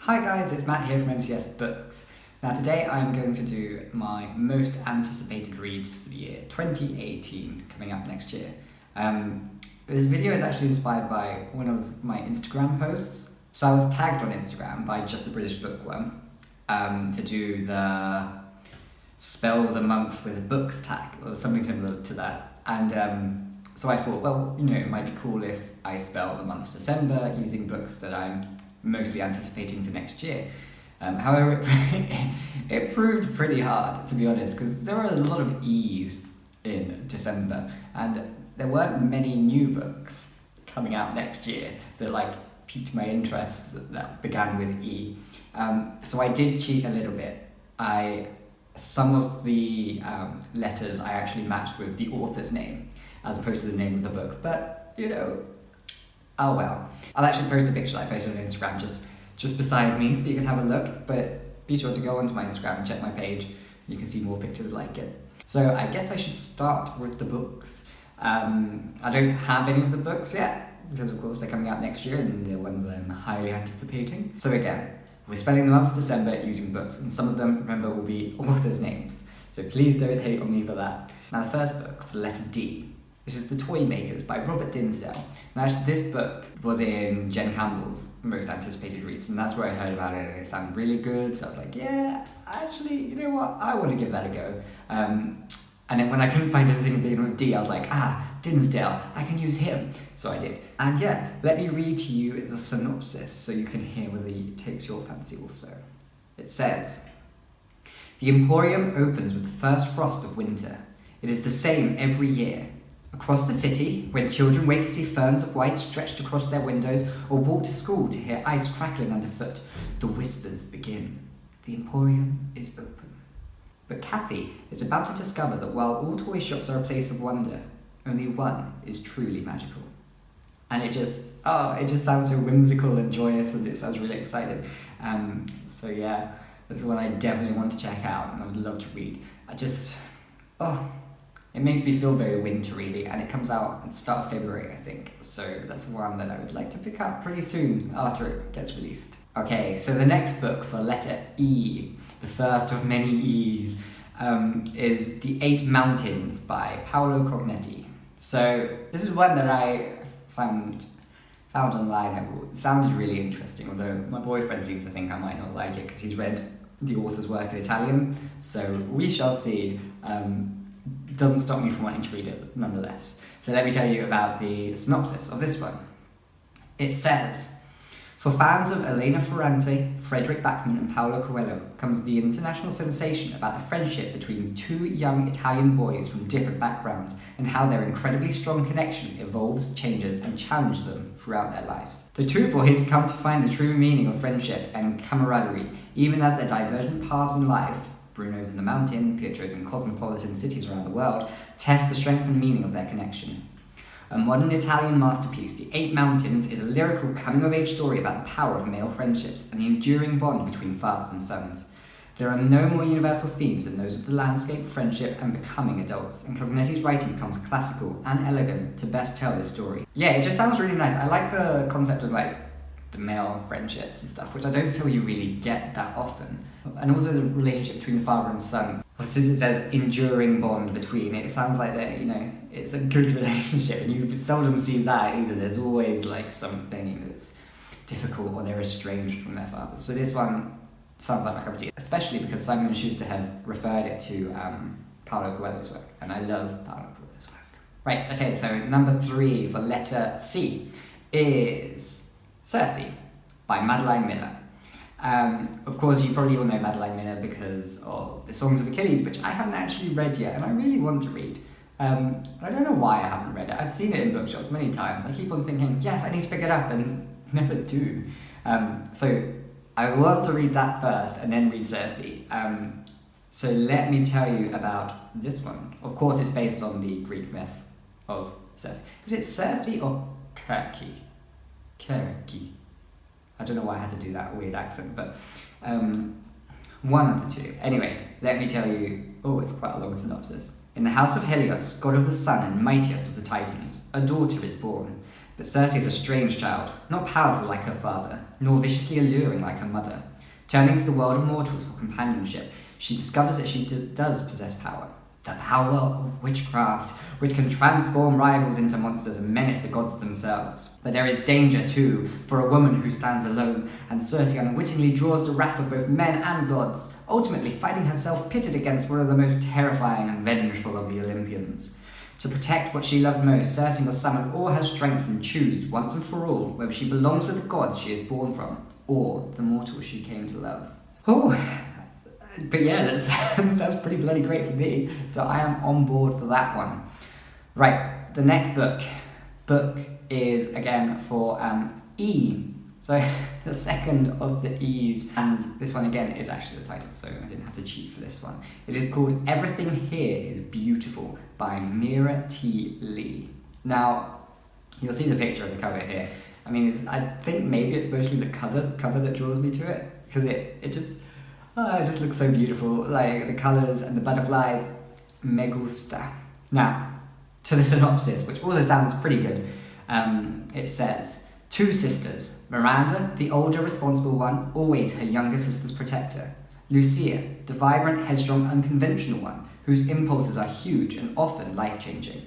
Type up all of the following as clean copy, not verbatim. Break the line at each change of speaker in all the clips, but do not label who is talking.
Hi guys, it's Matt here from MCS-books. Now today I'm going to do my most anticipated reads for the year 2018, coming up next year. This video is actually inspired by one of my Instagram posts. So I was tagged on Instagram by Just the British Bookworm to do the spell the month with a books tag, or something similar to that. And so I thought, well, it might be cool if I spell the month December using books that I'm mostly anticipating for next year. However, it proved pretty hard, to be honest, because there were a lot of E's in December, and there weren't many new books coming out next year that piqued my interest that began with E. So I did cheat a little bit. Some of the letters I actually matched with the author's name as opposed to the name of the book, but oh well. I'll actually post a picture that I posted on Instagram just beside me so you can have a look, but be sure to go onto my Instagram and check my page. You can see more pictures like it. So I guess I should start with the books. I don't have any of the books yet, because of course they're coming out next year and they're ones I'm highly anticipating. So again, we're spelling the month of December using books, and some of them, remember, will be authors' names. So please don't hate on me for that. Now the first book, the letter D. This is The Toy Makers by Robert Dinsdale. Now actually this book was in Jen Campbell's most anticipated reads, and that's where I heard about it and it sounded really good, so I was like, yeah, actually, you know what, I want to give that a go. And then when I couldn't find anything beginning with D, I was like, Dinsdale, I can use him. So I did. And yeah, let me read to you the synopsis so you can hear whether it takes your fancy also. It says, "The Emporium opens with the first frost of winter. It is the same every year. Across the city, when children wait to see ferns of white stretched across their windows or walk to school to hear ice crackling underfoot, the whispers begin. The Emporium is open." But Kathy is about to discover that while all toy shops are a place of wonder, only one is truly magical. And it just sounds so whimsical and joyous, and it sounds really exciting. So yeah, that's one I definitely want to check out and I would love to read. It makes me feel very wintry, and it comes out at the start of February, I think. So that's one that I would like to pick up pretty soon after it gets released. Okay, so the next book for letter E, the first of many E's, is The 8 Mountains by Paolo Cognetti. So this is one that I found online. It sounded really interesting, although my boyfriend seems to think I might not like it because he's read the author's work in Italian. So we shall see. Doesn't stop me from wanting to read it nonetheless. So let me tell you about the synopsis of this one. It says, "For fans of Elena Ferrante, Frederick Backman and Paolo Coelho comes the international sensation about the friendship between two young Italian boys from different backgrounds and how their incredibly strong connection evolves, changes and challenges them throughout their lives. The two boys come to find the true meaning of friendship and camaraderie, even as their divergent paths in life, Bruno's in the mountain, Pietro's in cosmopolitan cities around the world, test the strength and meaning of their connection. A modern Italian masterpiece, The 8 Mountains is a lyrical coming-of-age story about the power of male friendships and the enduring bond between fathers and sons. There are no more universal themes than those of the landscape, friendship, and becoming adults, and Cognetti's writing becomes classical and elegant to best tell this story." Yeah, it just sounds really nice. I like the concept of the male friendships and stuff, which I don't feel you really get that often. And also the relationship between the father and son. Since it says enduring bond between, it sounds like that, it's a good relationship, and you seldom see that either. There's always something that's difficult or they're estranged from their father. So this one sounds like my cup of tea, especially because Simon & Schuster have referred it to Paolo Coelho's work, and I love Paolo Coelho's work. Right, okay, so number 3 for letter C is Searcy by Madeline Miller. Of course, you probably all know Madeline Miller because of the Songs of Achilles, which I haven't actually read yet, and I really want to read. I don't know why I haven't read it. I've seen it in bookshops many times. I keep on thinking, yes, I need to pick it up, and never do. So I want to read that first, and then read Searcy. So let me tell you about this one. Of course, it's based on the Greek myth of Searcy. Is it Searcy or Kirky? I don't know why I had to do that weird accent, but one of the two. Anyway, let me tell you, it's quite a long synopsis. "In the house of Helios, god of the sun and mightiest of the Titans, a daughter is born. But Searcy is a strange child, not powerful like her father, nor viciously alluring like her mother. Turning to the world of mortals for companionship, she discovers that she does possess power. The power of witchcraft, which can transform rivals into monsters and menace the gods themselves. But there is danger, too, for a woman who stands alone, and Searcy unwittingly draws the wrath of both men and gods, ultimately finding herself pitted against one of the most terrifying and vengeful of the Olympians. To protect what she loves most, Searcy must summon all her strength and choose, once and for all, whether she belongs with the gods she is born from, or the mortals she came to love. Oh, but yeah, that sounds pretty bloody great to me, so I am on board for that one. Right, the next book is again for E. So the second of the E's, and this one again is actually the title, so I didn't have to cheat for this one. It is called Everything Here is Beautiful by Mira T. Lee. Now, you'll see the picture of the cover here. I mean, I think maybe it's mostly the cover that draws me to it, because it just looks so beautiful, like the colours and the butterflies. Me gusta. Now, to the synopsis, which also sounds pretty good, it says, 2 sisters, Miranda, the older responsible one, always her younger sister's protector. Lucia, the vibrant, headstrong, unconventional one, whose impulses are huge and often life-changing.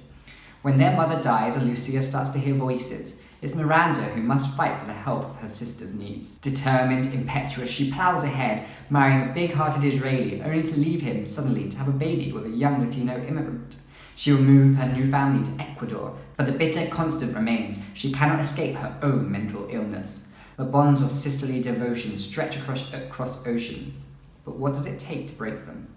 When their mother dies and Lucia starts to hear voices, it's Miranda who must fight for the help of her sister's needs. Determined, impetuous, she plows ahead, marrying a big-hearted Israeli, only to leave him suddenly to have a baby with a young Latino immigrant. She will move her new family to Ecuador, but the bitter constant remains. She cannot escape her own mental illness. The bonds of sisterly devotion stretch across oceans. But what does it take to break them?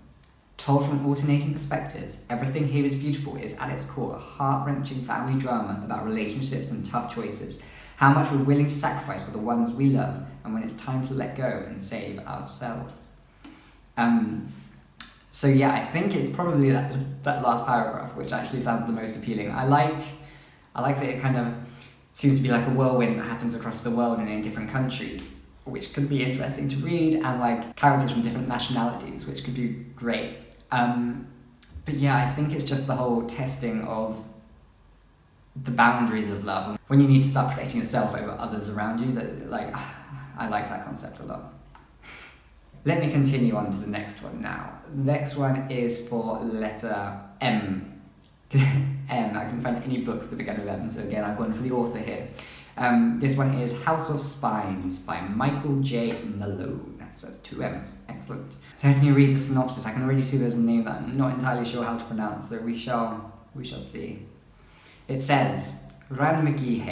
Told from alternating perspectives, Everything Here is Beautiful is at its core a heart-wrenching family drama about relationships and tough choices, how much we're willing to sacrifice for the ones we love, and when it's time to let go and save ourselves. So yeah, I think it's probably that last paragraph which actually sounds the most appealing. I like that it kind of seems to be like a whirlwind that happens across the world and in different countries, which could be interesting to read, and like characters from different nationalities, which could be great. But yeah, I think it's just the whole testing of the boundaries of love. When you need to start protecting yourself over others around you, I like that concept a lot. Let me continue on to the next one now. The next one is for letter M. M, I couldn't find any books that began with M, so again, I've gone for the author here. This one is House of Spines by Michael J. Malone. So it's 2 M's. Excellent. Let me read the synopsis. I can already see there's a name that I'm not entirely sure how to pronounce, so we shall see. It says, Ran McGee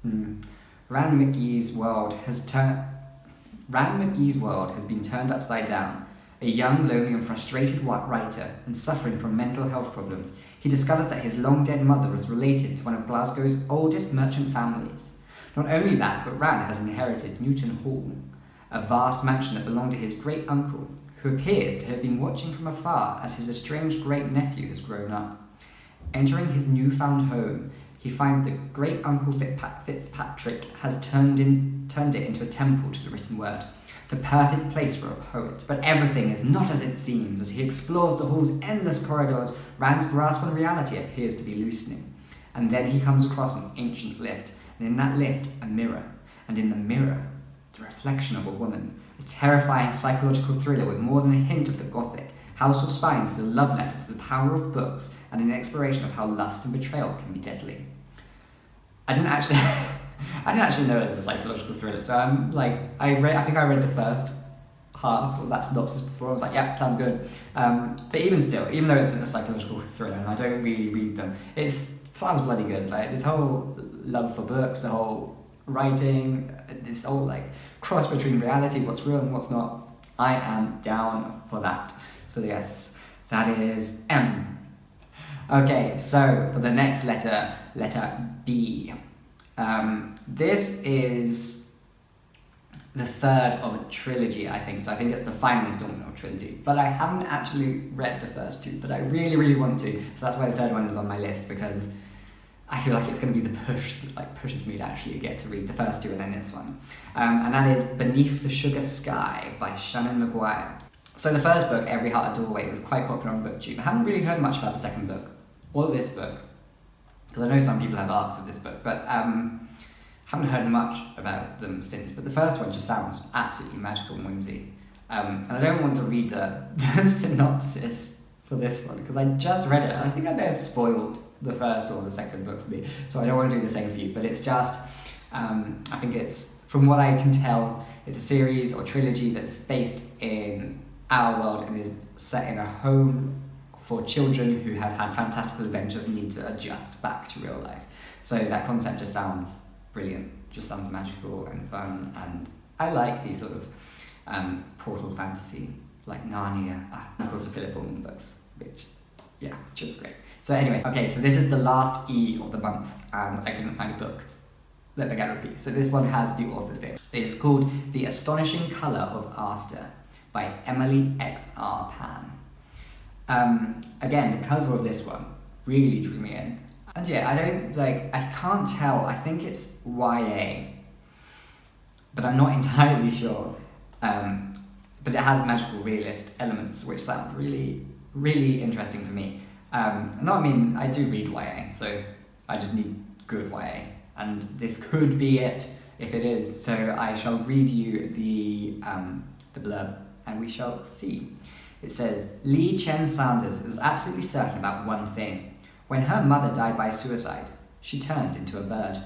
Ran McGee's world has been turned upside down. A young, lonely and frustrated writer and suffering from mental health problems, he discovers that his long-dead mother was related to one of Glasgow's oldest merchant families. Not only that, but Ran has inherited Newton Hall, a vast mansion that belonged to his great-uncle, who appears to have been watching from afar as his estranged great-nephew has grown up. Entering his newfound home, he finds that great-uncle Fitzpatrick has turned it into a temple to the written word, the perfect place for a poet. But everything is not as it seems. As he explores the hall's endless corridors, Rand's grasp on reality appears to be loosening. And then he comes across an ancient lift, and in that lift, a mirror. And in the mirror, the reflection of a woman. A terrifying psychological thriller with more than a hint of the Gothic. House of Spines is a love letter to the power of books and an exploration of how lust and betrayal can be deadly. I didn't actually know it was a psychological thriller, so I think I read the first half of that synopsis before. I was like, yeah, sounds good. But even still, even though it's a psychological thriller and I don't really read them, it sounds bloody good. Like this whole love for books, the whole writing, this whole like cross between reality, what's real and what's not. I am down for that. So yes, that is M. Okay, so for the next letter B. This is the third of a trilogy, I think. So I think it's the final installment of a trilogy. But I haven't actually read the first 2, but I really, really want to. So that's why the third one is on my list, because I feel like it's going to be the push that pushes me to actually get to read the first 2 and then this one. And that is Beneath the Sugar Sky by Shannon Maguire. So the first book, Every Heart a Doorway, was quite popular on BookTube. I haven't really heard much about the second book, or this book, because I know some people have arcs of this book, but haven't heard much about them since. But the first one just sounds absolutely magical and whimsy. And I don't want to read the synopsis for this one, because I just read it, and I think I may have spoiled the first or the second book for me, so I don't want to do the same for you. But it's just, I think it's, from what I can tell, it's a series or trilogy that's based in our world and is set in a home for children who have had fantastical adventures and need to adjust back to real life. So that concept just sounds brilliant, just sounds magical and fun, and I like these sort of portal fantasy, like Narnia, of course the Philip Pullman books, which, yeah, just great. So anyway, okay, so this is the last E of the month, and I couldn't find a book that began with P. So this one has the author's name. It is called The Astonishing Colour of After by Emily X.R. Pan. Again, the cover of this one really drew me in. And yeah, I can't tell, I think it's YA, but I'm not entirely sure. But it has magical realist elements, which sound really, really interesting for me. I do read YA, so I just need good YA, and this could be it if it is. So I shall read you the blurb, and we shall see. It says, Lee Chen Sanders is absolutely certain about one thing. When her mother died by suicide, she turned into a bird.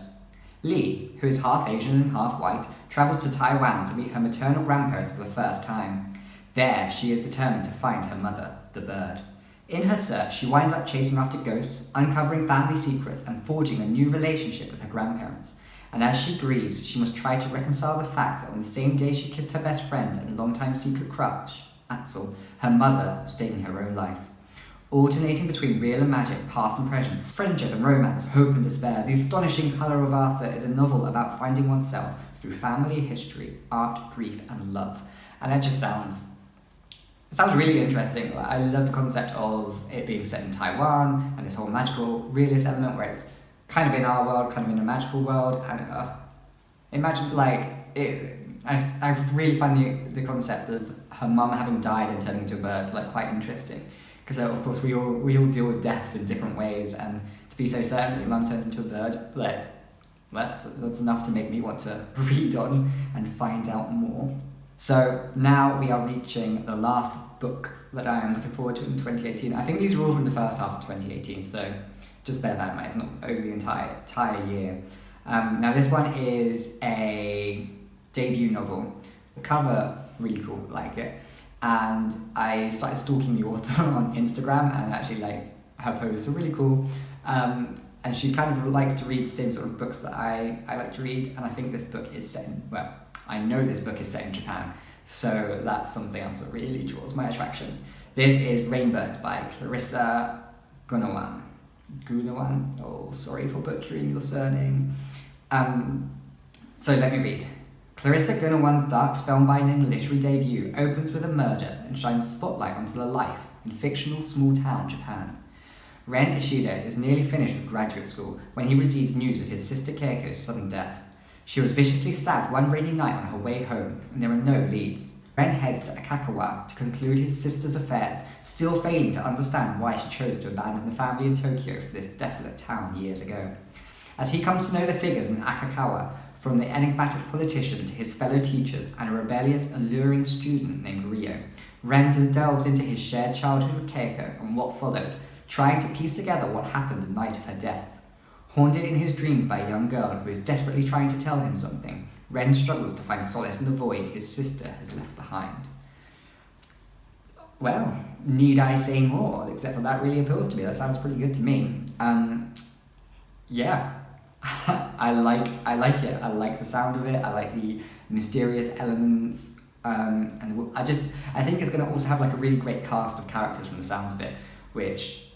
Lee, who is half Asian and half white, travels to Taiwan to meet her maternal grandparents for the first time. There, she is determined to find her mother, the bird. In her search, she winds up chasing after ghosts, uncovering family secrets, and forging a new relationship with her grandparents. And as she grieves, she must try to reconcile the fact that on the same day she kissed her best friend and longtime secret crush, Axel, her mother was taking her own life. Alternating between real and magic, past and present, friendship and romance, hope and despair, The Astonishing Colour of After is a novel about finding oneself through family, history, art, grief, and love. And that just sounds really interesting. I love the concept of it being set in Taiwan and this whole magical realist element where it's kind of in our world, kind of in a magical world. And imagine I really find the concept of her mum having died and turning into a bird quite interesting. Because of course we all deal with death in different ways, and to be so certain that your mum turns into a bird, that's enough to make me want to read on and find out more. So now we are reaching the last book that I am looking forward to in 2018. I think these are all from the first half of 2018, so just bear that in mind, it's not over the entire year. Now this one is a debut novel. The cover, really cool, like it. And I started stalking the author on Instagram, and actually her posts are really cool. And she kind of likes to read the same sort of books that I like to read, and I think this book is set in, I know this book is set in Japan, so that's something else that really draws my attraction. This is Rainbirds by Clarissa Gunawan. Oh, sorry for butchering your surname. So let me read. Clarissa Gunawan's dark spellbinding literary debut opens with a murder and shines a spotlight onto the life in fictional small-town Japan. Ren Ishida is nearly finished with graduate school when he receives news of his sister Keiko's sudden death. She was viciously stabbed one rainy night on her way home, and there are no leads. Ren heads to Akakawa to conclude his sister's affairs, still failing to understand why she chose to abandon the family in Tokyo for this desolate town years ago. As he comes to know the figures in Akakawa, from the enigmatic politician to his fellow teachers and a rebellious, alluring student named Rio, Ren delves into his shared childhood with Keiko and what followed, trying to piece together what happened the night of her death. Haunted in his dreams by a young girl who is desperately trying to tell him something, Ren struggles to find solace in the void his sister has left behind. Well, need I say more? Except for that really appeals to me. That sounds pretty good to me. Yeah. I like it. I like the sound of it. I like the mysterious elements. And I think it's going to also have a really great cast of characters from the sounds of it, which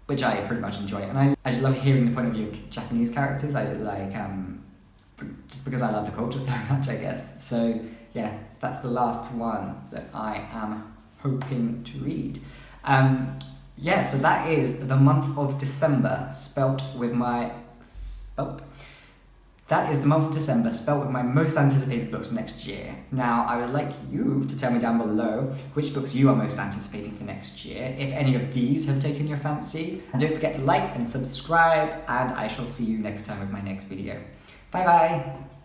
I pretty much enjoy. And I just love hearing the point of view of Japanese characters. I like, just because I love the culture so much, I guess. So yeah, that's the last one that I am hoping to read. Yeah, so that is the month of December, spelt. That is the month of December, spelt with my most anticipated books for next year. Now, I would like you to tell me down below which books you are most anticipating for next year, if any of these have taken your fancy. And don't forget to like and subscribe, and I shall see you next time with my next video. Bye bye!